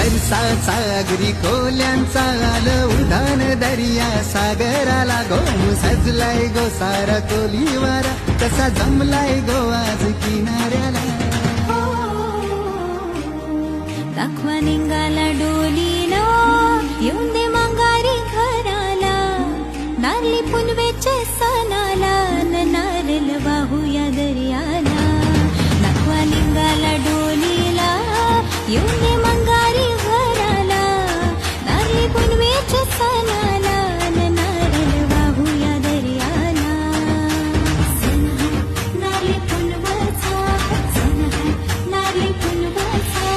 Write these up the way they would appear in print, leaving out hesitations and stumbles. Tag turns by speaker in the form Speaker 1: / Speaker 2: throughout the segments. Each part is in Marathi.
Speaker 1: बरसा सागरी कोल्यांचा आलं उधान दर्या सागराला गोम सजलाय गो सारा कोलीवारा कसा जमलाय गो आज किनाऱ्याला
Speaker 2: दाखवा निघाला डोलीला येऊन दे मंगारी घराला नारली पुनवेच्या सणाला नारळ वाहूया दर्याला दाखवा निघाला डोलीला येऊन दे मंगारी घराला नारली पुनवेच्या सणाला नारळ वाहूया दर्याला सण है नारली पुनवाचा सण है नारली पुनवाचा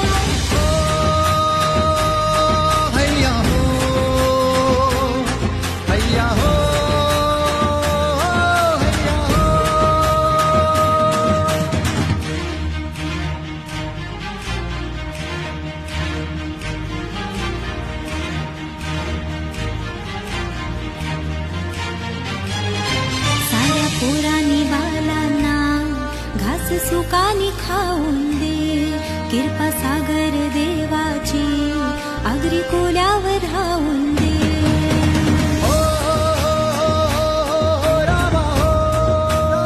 Speaker 1: हैया हो हैया हो हैया हो
Speaker 2: साऱ्या पोरांनी बालांना घास सुकानी खाऊन दे कृपा सागर देवाची आगरी कोल्यावर राहू